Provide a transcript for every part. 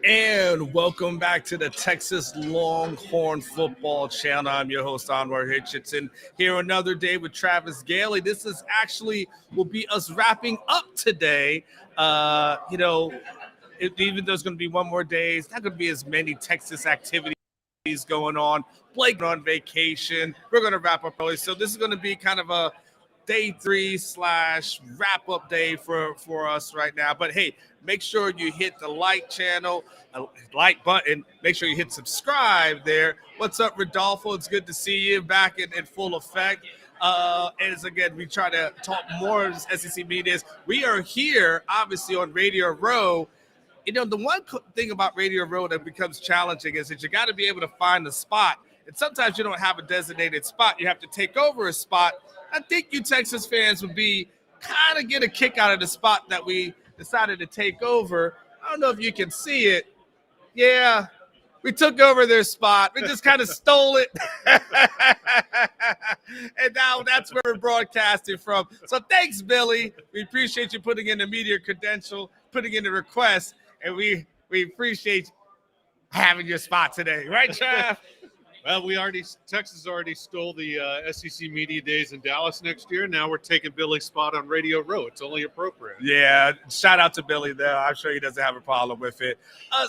And welcome back to the Texas Longhorn Football Channel. I'm your host, Anwar Hitchison, here another day with Travis Gailey. This is actually will be us wrapping up today. Even though there's going to be one more day, it's not going to be as many Texas activities going on. Blake on vacation. We're going to wrap up early. So this is going to be kind of a day 3 / wrap up day for us right now. But hey, make sure you hit the like channel, like button. Make sure you hit subscribe there. What's up, Rodolfo? It's good to see you back in full effect. As again, we try to talk more as SEC media. We are here, obviously, on Radio Row. You know, the one thing about Radio Row that becomes challenging is that you got to be able to find the spot. And sometimes you don't have a designated spot. You have to take over a spot. I think you Texas fans would be kind of get a kick out of the spot that we decided to take over. I don't know if you can see it. Yeah, we took over their spot. We just kind of stole it. And now that's where we're broadcasting from. So thanks, Billy. We appreciate you putting in the media credential, putting in the request, and we appreciate having your spot today. Right, Trav? Well, Texas already stole the SEC Media Days in Dallas next year. Now we're taking Billy's spot on Radio Row. It's only appropriate. Yeah, shout out to Billy there. I'm sure he doesn't have a problem with it.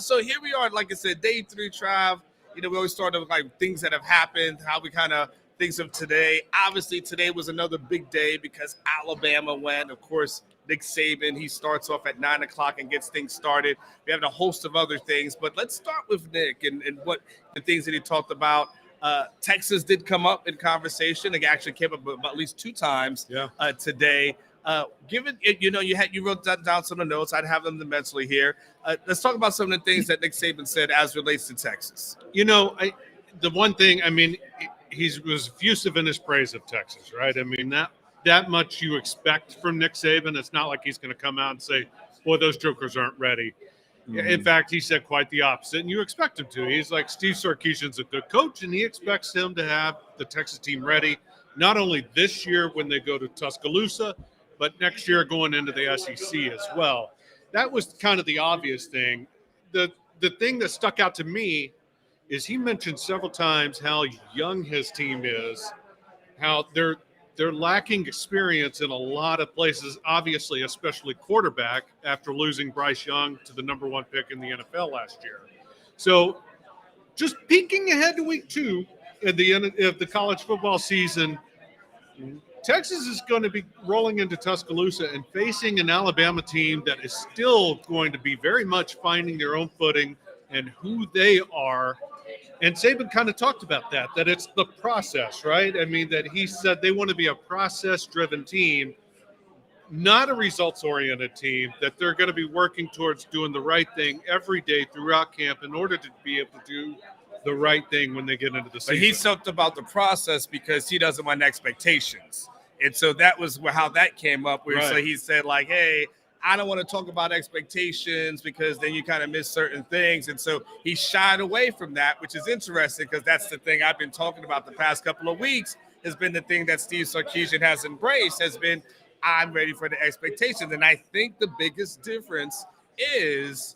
So here we are, like I said, day 3, Trav. You know, we always start with like things that have happened, how we kind of think of today. Obviously, today was another big day because Alabama went. Of course, Nick Saban, he starts off at 9 o'clock and gets things started. We have a host of other things, but let's start with Nick and what the things that he talked about. Texas did come up in conversation. It actually came up about at least 2 times today. Given it, you wrote down some of the notes. I'd have them mentally here. Let's talk about some of the things that Nick Saban said as relates to Texas. You know, the one thing, I mean, he was effusive in his praise of Texas, right? I mean, that much you expect from Nick Saban. It's not like he's going to come out and say, boy, those jokers aren't ready. Mm-hmm. In fact, he said quite the opposite, and you expect him to. He's like, Steve Sarkisian's a good coach, and he expects him to have the Texas team ready, not only this year when they go to Tuscaloosa, but next year going into the SEC as well. That was kind of the obvious thing. The thing that stuck out to me is he mentioned several times how young his team is, how they're lacking experience in a lot of places, obviously, especially quarterback, after losing Bryce Young to the number 1 pick in the NFL last year. So just peeking ahead to week 2 at the end of the college football season, Texas is going to be rolling into Tuscaloosa and facing an Alabama team that is still going to be very much finding their own footing and who they are. And Saban kind of talked about that it's the process, right? I mean, that he said they want to be a process-driven team, not a results-oriented team, that they're going to be working towards doing the right thing every day throughout camp in order to be able to do the right thing when they get into the season. But he talked about the process because he doesn't want expectations. And so that was how that came up, where right. He said, like, hey, I don't want to talk about expectations because then you kind of miss certain things. And so he shied away from that, which is interesting because that's the thing I've been talking about the past couple of weeks has been the thing that Steve Sarkisian has embraced has been, I'm ready for the expectations. And I think the biggest difference is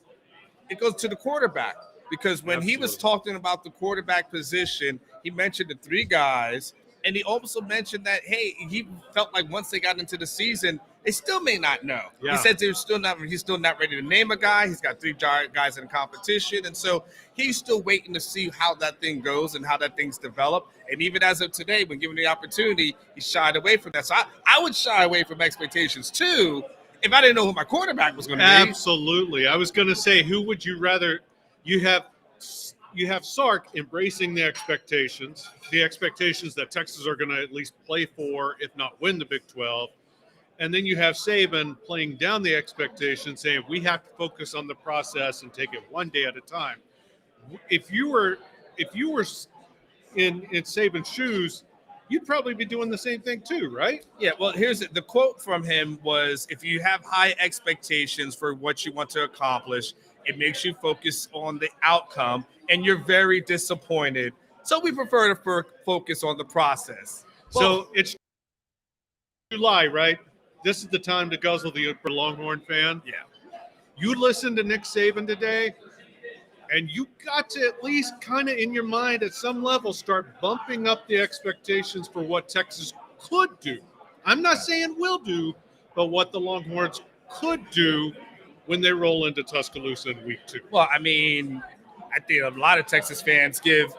it goes to the quarterback because when Absolutely. He was talking about the quarterback position, he mentioned the 3 guys. And he also mentioned that, hey, he felt like once they got into the season, they still may not know. Yeah. He said he's still not ready to name a guy. He's got 3 guys in competition. And so he's still waiting to see how that thing goes and how that thing's developed. And even as of today, when given the opportunity, he shied away from that. So I would shy away from expectations too if I didn't know who my quarterback was going to be. Absolutely. I was going to say, who would you rather – you have Sark embracing the expectations that Texas are going to at least play for, if not win the Big 12. And then you have Saban playing down the expectations, saying we have to focus on the process and take it one day at a time. If you were in Saban's shoes, you'd probably be doing the same thing too, right? Yeah, well, here's the quote from him was, if you have high expectations for what you want to accomplish, it makes you focus on the outcome, and you're very disappointed. So we prefer to focus on the process. So it's July, right? This is the time to guzzle the Longhorn fan. Yeah. You listen to Nick Saban today, And you got to at least kind of in your mind at some level start bumping up the expectations for what Texas could do. I'm not saying will do, but what the Longhorns could do when they roll into Tuscaloosa in week 2. Well, I mean, I think a lot of Texas fans give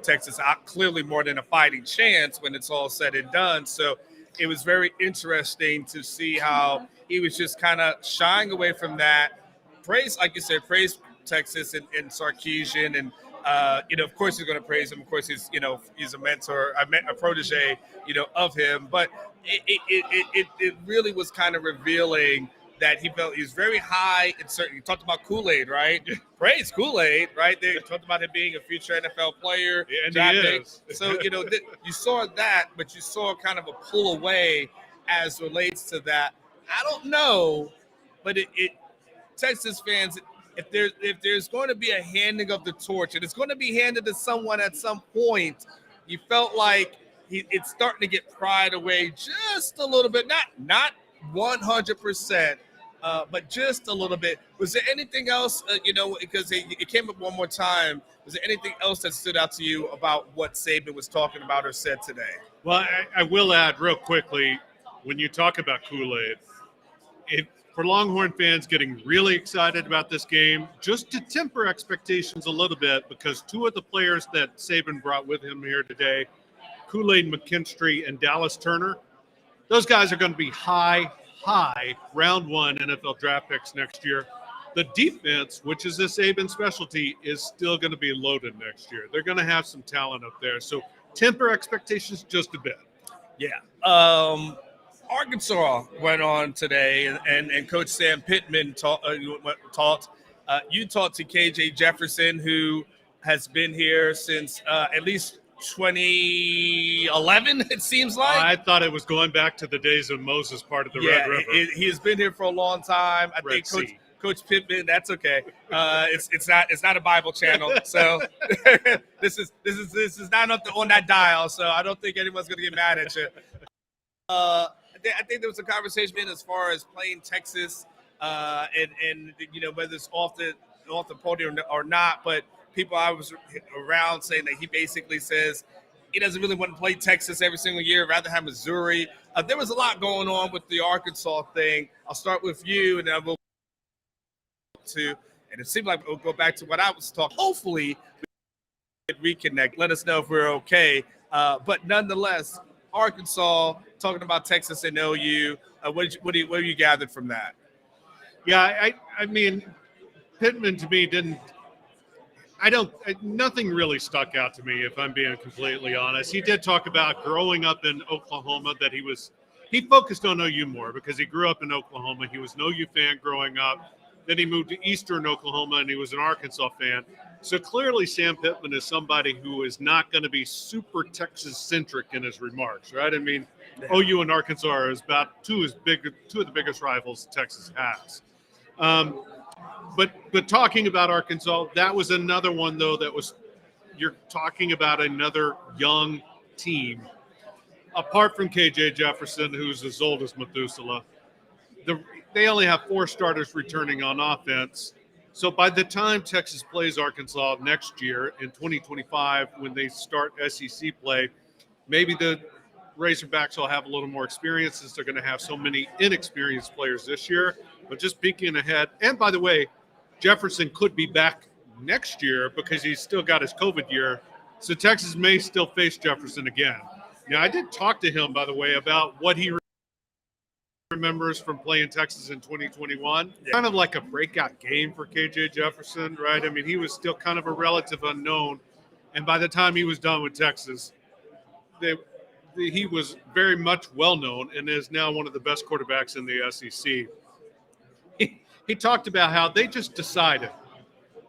Texas clearly more than a fighting chance when it's all said and done. So it was very interesting to see how he was just kind of shying away from that. Praise, like you said, praise Texas and Sarkisian, and of course he's going to praise him. Of course he's a mentor, a protege, of him. But it really was kind of revealing that he felt he was very high in certain. You talked about Kool-Aid, right? Praise Kool-Aid, right? They talked about him being a future NFL player. Yeah, and he is. So you saw that, but you saw kind of a pull away as relates to that. I don't know, but Texas fans. If there's going to be a handing of the torch, and it's going to be handed to someone at some point, you felt like it's starting to get pried away just a little bit, not 100%, but just a little bit. Was there anything else, because it came up one more time, was there anything else that stood out to you about what Saban was talking about or said today? Well, I will add real quickly, when you talk about Kool-Aid, for Longhorn fans getting really excited about this game, just to temper expectations a little bit, because 2 of the players that Saban brought with him here today, Kool-Aid McKinstry and Dallas Turner, those guys are going to be high round 1 NFL draft picks next year. The defense, which is a Saban specialty, is still going to be loaded next year. They're going to have some talent up there. So temper expectations just a bit. Yeah. Arkansas went on today, and Coach Sam Pittman taught. You talked to KJ Jefferson, who has been here since at least 2011, it seems like. I thought it was going back to the days of Moses, part of the Red River. He has been here for a long time. I think Coach Pittman. That's okay. It's not a Bible channel, so this is not on that dial. So I don't think anyone's going to get mad at you. I think there was a conversation as far as playing Texas, and whether it's off the podium or not. But people I was around saying that he basically says he doesn't really want to play Texas every single year, rather have Missouri. There was a lot going on with the Arkansas thing. I'll start with you, and then we'll to. And it seemed like we'll go back to what I was talking. Hopefully, we can reconnect. Let us know if we're okay. But nonetheless, Arkansas talking about Texas and OU. What have you gathered from that? Yeah, I mean, Pittman to me nothing really stuck out to me, if I'm being completely honest. He did talk about growing up in Oklahoma, that he focused on OU more because he grew up in Oklahoma. He was an OU fan growing up. Then he moved to Eastern Oklahoma, and he was an Arkansas fan. So clearly Sam Pittman is somebody who is not going to be super Texas-centric in his remarks, right? I mean, OU and Arkansas are about two of the biggest rivals Texas has. But talking about Arkansas, that was another one, though, you're talking about another young team. Apart from KJ Jefferson, who's as old as Methuselah, they only have 4 starters returning on offense. So by the time Texas plays Arkansas next year in 2025, when they start SEC play, maybe the Razorbacks will have a little more experience since they're going to have so many inexperienced players this year. But just peeking ahead, and by the way, Jefferson could be back next year because he's still got his COVID year. So Texas may still face Jefferson again. Now, I did talk to him, by the way, about what he remembers from playing Texas in 2021. Yeah. Kind of like a breakout game for KJ Jefferson, right? I mean, he was still kind of a relative unknown. And by the time he was done with Texas, he was very much well-known and is now one of the best quarterbacks in the SEC. He talked about how they just decided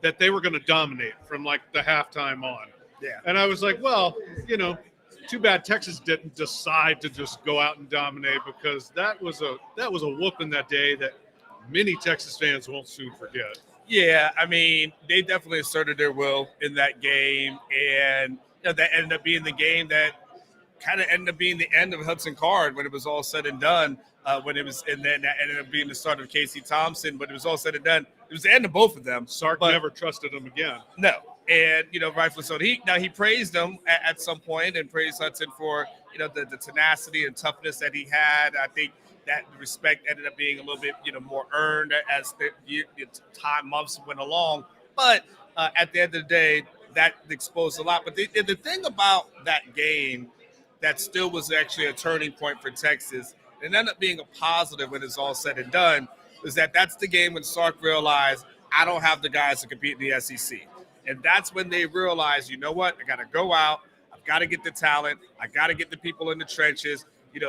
that they were going to dominate from like the halftime on. Yeah. And I was like, well, too bad Texas didn't decide to just go out and dominate, because that was a whooping that day that many Texas fans won't soon forget. Yeah, I mean, they definitely asserted their will in that game, and that ended up being the game that kind of ended up being the end of Hudson Card when it was all said and done. And then that ended up being the start of Casey Thompson. But it was all said and done, It was the end of both of them. Sark never trusted him again. No. And, rightfully so. He praised him at some point and praised Hudson for, the tenacity and toughness that he had. I think that respect ended up being a little bit, more earned as the months went along. But at the end of the day, that exposed a lot. But the thing about that game that still was actually a turning point for Texas, and ended up being a positive when it's all said and done, is that's the game when Sark realized, I don't have the guys to compete in the SEC. And that's when they realized, you know what, I got to go out. I've got to get the talent. I got to get the people in the trenches.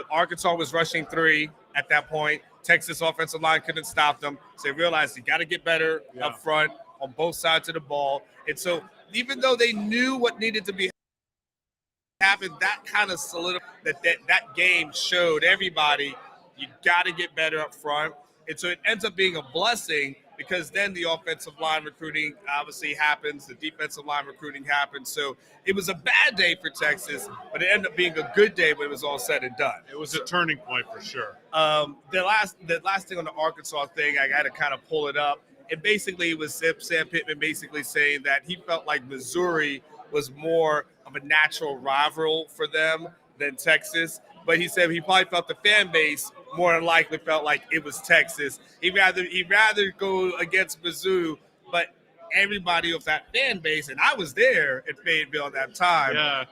Arkansas was rushing 3 at that point. Texas offensive line couldn't stop them. So they realized you got to get better up front on both sides of the ball. And so even though they knew what needed to be happened, that kind of solidified that game showed everybody you got to get better up front. And so it ends up being a blessing because then the offensive line recruiting obviously happens, the defensive line recruiting happens. So it was a bad day for Texas, but it ended up being a good day when it was all said and done. It was a turning point for sure. The last thing on the Arkansas thing, I got to kind of pull it up. And basically it was Sam Pittman basically saying that he felt like Missouri was more of a natural rival for them than Texas. But he said he probably felt the fan base more than likely felt like it was Texas. He'd rather go against Mizzou, but everybody of that fan base, and I was there at Fayetteville at that time,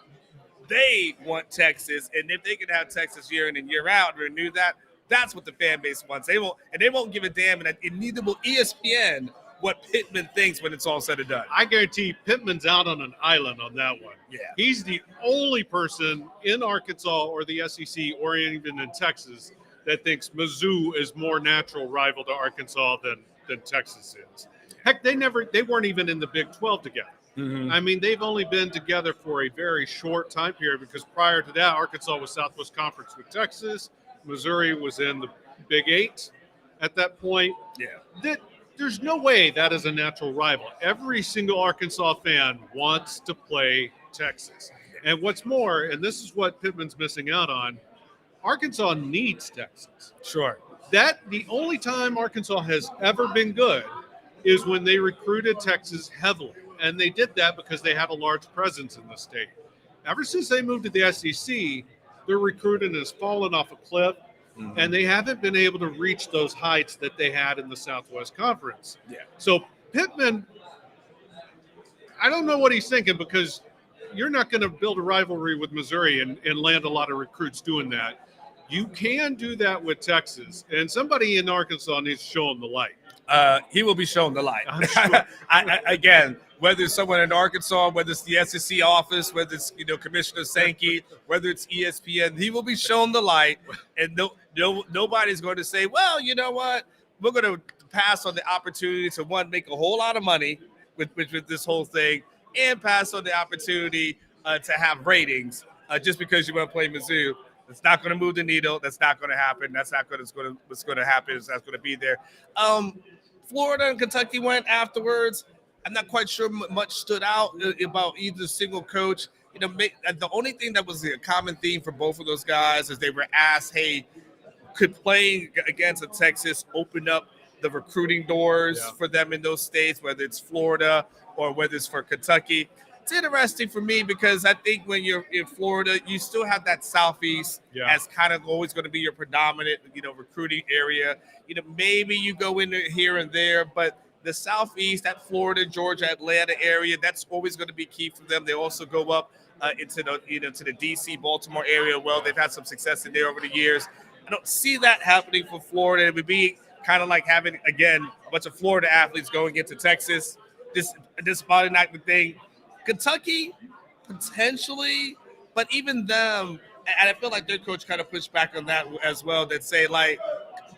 they want Texas. And if they can have Texas year in and year out and renew that, that's what the fan base wants. They won't give a damn, and neither will ESPN what Pittman thinks when it's all said and done. I guarantee Pittman's out on an island on that one. Yeah. He's the only person in Arkansas or the SEC or even in Texas that thinks Mizzou is more natural rival to Arkansas than Texas is. Heck, they weren't even in the Big 12 together. Mm-hmm. I mean, they've only been together for a very short time period because prior to that, Arkansas was Southwest Conference with Texas. Missouri was in the Big 8 at that point. Yeah. There's no way that is a natural rival. Every single Arkansas fan wants to play Texas. And what's more, and this is what Pittman's missing out on, Arkansas needs Texas. Sure. The only time Arkansas has ever been good is when they recruited Texas heavily. And they did that because they had a large presence in the state. Ever since they moved to the SEC, their recruiting has fallen off a cliff. Mm-hmm. And they haven't been able to reach those heights that they had in the Southwest Conference. Yeah. So Pittman, I don't know what he's thinking because you're not going to build a rivalry with Missouri and land a lot of recruits doing that. You can do that with Texas, and somebody in Arkansas needs to show him the light. He will be shown the light. I'm sure. Again, whether it's someone in Arkansas, whether it's the SEC office, whether it's Commissioner Sankey, whether it's ESPN, he will be shown the light, and nobody's going to say, well, you know what, we're going to pass on the opportunity to make a whole lot of money with this whole thing, and pass on the opportunity to have ratings just because you want to play Mizzou. It's not going to move the needle. That's not going to happen. That's not what's going to happen. That's going to be there. Florida and Kentucky went afterwards. I'm not quite sure much stood out about either single coach. The only thing that was a common theme for both of those guys is they were asked, hey, could playing against a Texas open up the recruiting doors for them in those states, whether it's Florida or whether it's for Kentucky? It's interesting for me because I think when you're in Florida, you still have that Southeast as kind of always going to be your predominant, recruiting area. Maybe you go in here and there, but the Southeast, that Florida, Georgia, Atlanta area, that's always going to be key for them. They also go up into the DC, Baltimore area. Well, they've had some success in there over the years. I don't see that happening for Florida. It would be kind of like having, again, a bunch of Florida athletes going into Texas. This is probably not the thing. Kentucky, potentially, but even them, and I feel like their coach kind of pushed back on that as well, that say, like,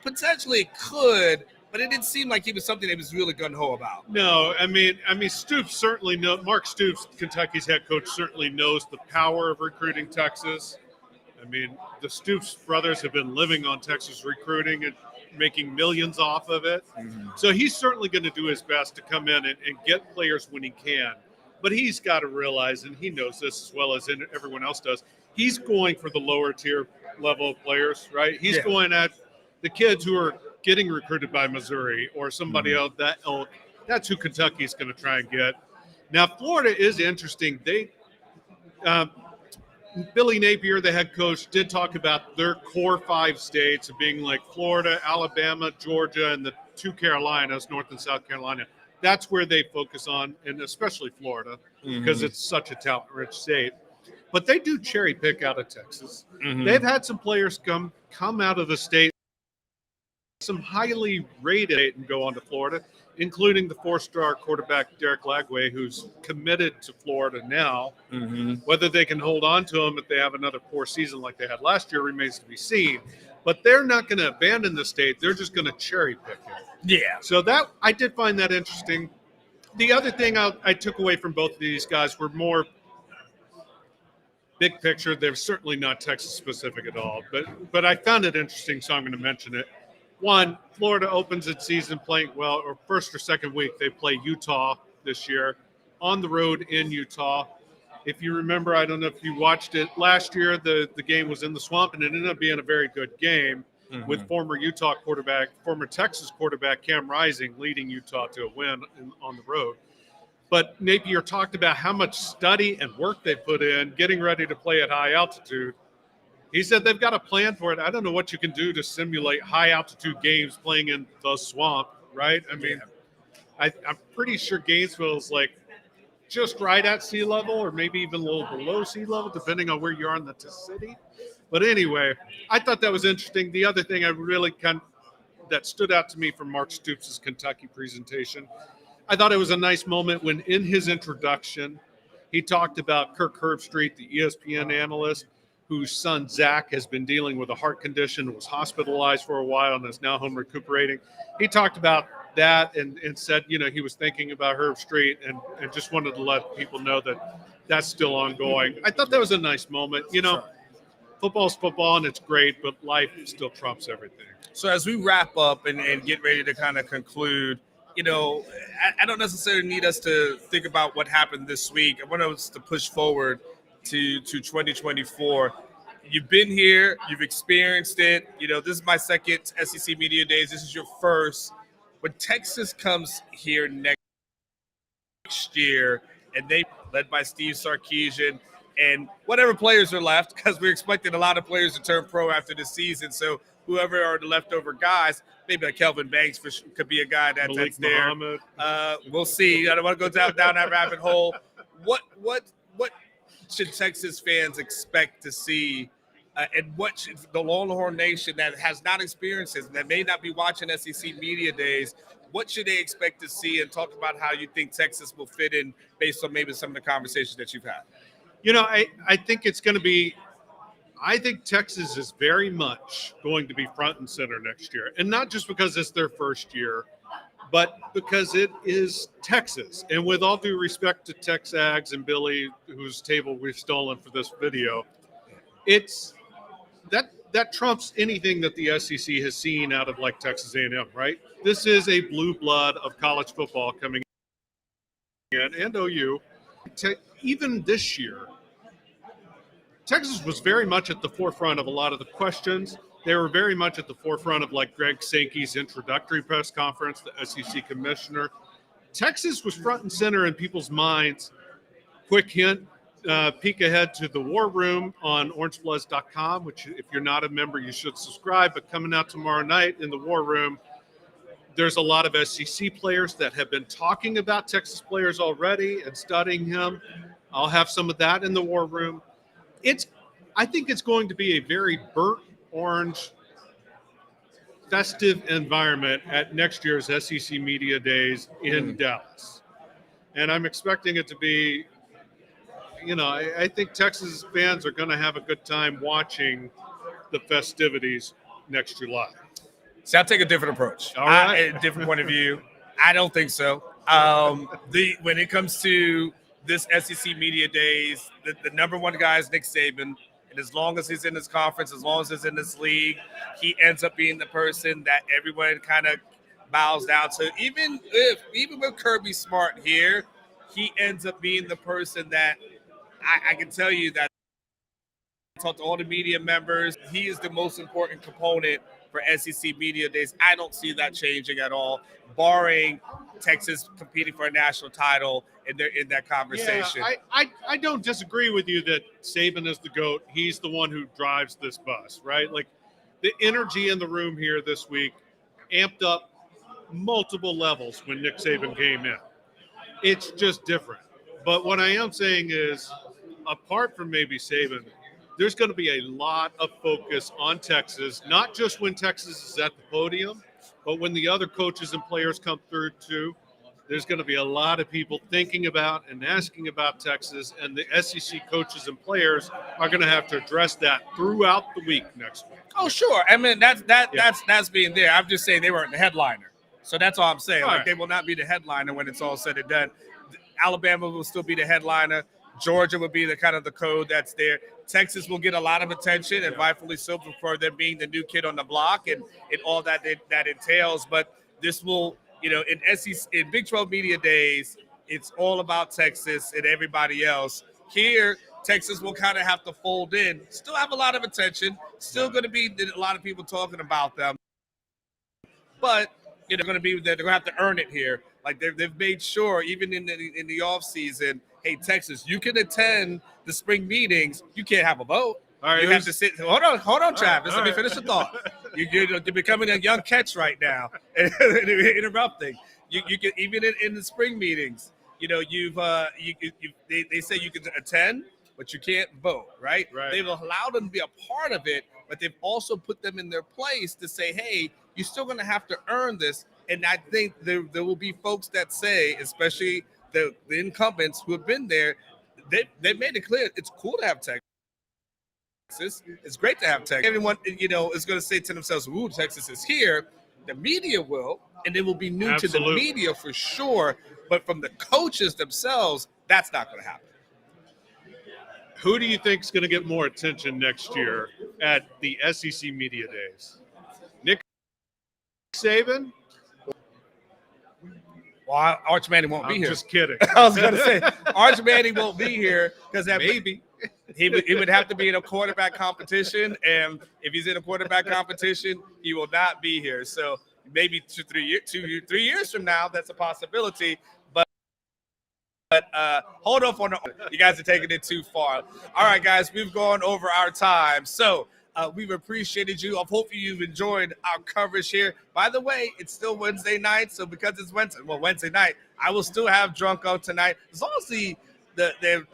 potentially could, but it didn't seem like he was something that was really gung-ho about. No, I mean, Stoops certainly Mark Stoops, Kentucky's head coach, certainly knows the power of recruiting Texas. I mean, the Stoops brothers have been living on Texas recruiting and making millions off of it. Mm-hmm. So he's certainly going to do his best to come in and get players when he can. But he's got to realize, and he knows this as well as everyone else does, he's going for the lower tier level of players, right? He's going at the kids who are getting recruited by Missouri or somebody else that ilk, that's who Kentucky's going to try and get. Now, Florida is interesting. Billy Napier, the head coach, did talk about their core 5 states of being like Florida, Alabama, Georgia, and the 2 Carolinas, North and South Carolina. That's where they focus on, and especially Florida, because it's such a talent-rich state. But they do cherry pick out of Texas. They've had some players come out of the state, some highly rated, and go on to Florida, including the 4-star quarterback Derek Lagway, who's committed to Florida now. Whether they can hold on to him if they have another poor season like they had last year remains to be seen. But they're not going to abandon the state. They're just going to cherry pick it. Yeah. So that I did find that interesting. The other thing I took away from both of these guys were more big picture. They're certainly not Texas specific at all. But I found it interesting, so I'm going to mention it. One, Florida opens its season playing well, or first or second week, they play Utah this year on the road in Utah. If you remember, I don't know if you watched it last year, the game was in the Swamp, and it ended up being a very good game with former Texas quarterback Cam Rising leading Utah to a win on the road. But Napier talked about how much study and work they put in getting ready to play at high altitude. He said they've got a plan for it. I don't know what you can do to simulate high-altitude games playing in the Swamp, right? I mean, I'm pretty sure Gainesville is like just right at sea level or maybe even a little below sea level, depending on where you are in the city. But anyway, I thought that was interesting. The other thing I really that stood out to me from Mark Stoops' Kentucky presentation, I thought it was a nice moment when in his introduction, he talked about Kirk Herbstreit, the ESPN analyst, whose son Zach has been dealing with a heart condition, was hospitalized for a while, and is now home recuperating. He talked about that and said, he was thinking about Herbstreit and just wanted to let people know that that's still ongoing. I thought that was a nice moment. Football's football, and it's great, but life still trumps everything. So as we wrap up and get ready to kind of conclude, I don't necessarily need us to think about what happened this week. I want us to push forward to 2024. You've been here, you've experienced it. This is my second SEC Media Days. This is your first. When Texas comes here next year, and they led by Steve Sarkisian and whatever players are left, because we're expecting a lot of players to turn pro after the season. So whoever are the leftover guys, maybe like Kelvin Banks could be a guy that's there. We'll see. I don't want to go down that rabbit hole. What should Texas fans expect to see, and what should the Longhorn Nation that has not experienced this, that may not be watching SEC Media Days, what should they expect to see, and talk about how you think Texas will fit in based on maybe some of the conversations that you've had? I think it's going to be – I think Texas is very much going to be front and center next year, and not just because it's their first year, but because it is Texas. And with all due respect to Texags and Billy, whose table we've stolen for this video, it's that trumps anything that the SEC has seen out of like Texas A&M, right? This is a blue blood of college football coming in, and OU. Even this year, Texas was very much at the forefront of a lot of the questions. They were very much at the forefront of like Greg Sankey's introductory press conference, the SEC commissioner. Texas was front and center in people's minds. Quick hint, peek ahead to the War Room on Orangebloods.com, which if you're not a member, you should subscribe. But coming out tomorrow night in the War Room, there's a lot of SEC players that have been talking about Texas players already and studying him. I'll have some of that in the War Room. I think it's going to be a very burnt orange festive environment at next year's SEC Media Days in Dallas. And I'm expecting it to be, I think Texas fans are going to have a good time watching the festivities next July. See, I'll take a different approach. All right. A different point of view. I don't think so. When it comes to this SEC Media Days, the number one guy is Nick Saban. And as long as he's in this conference, as long as he's in this league, he ends up being the person that everyone kind of bows down to. Even with Kirby Smart here, he ends up being the person that I can tell you that talk to all the media members. He is the most important component for SEC Media Days. I don't see that changing at all, barring Texas competing for a national title in that conversation. Yeah, I don't disagree with you that Saban is the GOAT. He's the one who drives this bus, right? Like the energy in the room here this week amped up multiple levels when Nick Saban came in. It's just different. But what I am saying is, apart from maybe Saban, there's going to be a lot of focus on Texas, not just when Texas is at the podium, but when the other coaches and players come through too. There's going to be a lot of people thinking about and asking about Texas, and the SEC coaches and players are going to have to address that throughout the week next week. Oh, sure. I mean, that's being there. I'm just saying they weren't the headliner. So that's all I'm saying. Like, they will not be the headliner when it's all said and done. Alabama will still be the headliner. Georgia will be the kind of the code that's there. Texas will get a lot of attention, and rightfully so, for them being the new kid on the block and all that entails. But this will, in Big 12 Media Days, it's all about Texas and everybody else. Here, Texas will kind of have to fold in. Still have a lot of attention. Still going to be a lot of people talking about them. But they're going to have to earn it here. Like they've made sure, even in the off season, hey, Texas, you can attend the spring meetings. You can't have a vote. All right, you have to sit. Hold on, Travis. Let me finish the thought. You're becoming a young catch right now, and interrupting. You can, even in the spring meetings. They say you can attend, but you can't vote. Right? They've allowed them to be a part of it, but they've also put them in their place to say, hey, you're still going to have to earn this. And I think there will be folks that say, especially the incumbents who have been there, they made it clear it's cool to have Texas. It's great to have Texas. Everyone, is going to say to themselves, ooh, Texas is here. The media will, and it will be new to the media for sure. But from the coaches themselves, that's not going to happen. Who do you think is going to get more attention next year at the SEC Media Days? Nick Saban? Well, Arch Manning won't be here. Just kidding. I was going to say, Arch Manning won't be here because maybe he would have to be in a quarterback competition, and if he's in a quarterback competition, he will not be here. So maybe 3 years from now, that's a possibility. But hold off on you guys are taking it too far. All right, guys, we've gone over our time. So we've appreciated you. I hope you've enjoyed our coverage here. By the way, it's still Wednesday night, so because it's Wednesday night, I will still have Drunko tonight. As long as the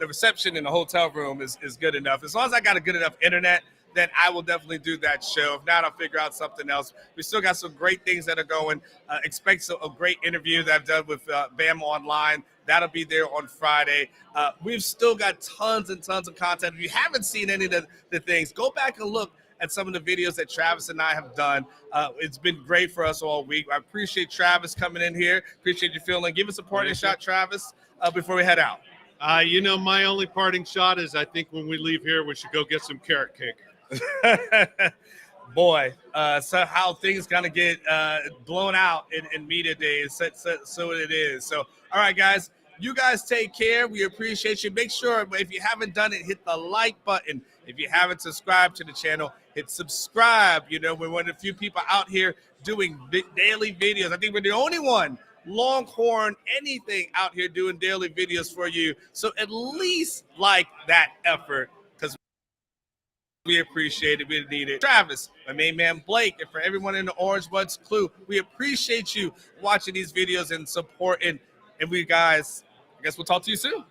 reception in the hotel room is good enough. As long as I got a good enough internet, then I will definitely do that show. If not, I'll figure out something else. We still got some great things that are going. Expect a great interview that I've done with Bama Online. That'll be there on Friday. We've still got tons and tons of content. If you haven't seen any of the things, go back and look at some of the videos that Travis and I have done. It's been great for us all week. I appreciate Travis coming in here. Appreciate you feeling. Give us a parting shot, Travis, before we head out. My only parting shot is I think when we leave here, we should go get some carrot cake. Boy, so how things gonna get blown out in media days, so it is. So, all right, guys, you guys take care. We appreciate you. Make sure, if you haven't done it, hit the like button. If you haven't subscribed to the channel, hit subscribe. We're one of the few people out here doing daily videos. I think we're the only one, Longhorn, anything out here doing daily videos for you. So at least like that effort, because we appreciate it. We need it. Travis, my main man Blake, and for everyone in the Orangebloods crew, we appreciate you watching these videos and supporting. And we guys, I guess we'll talk to you soon.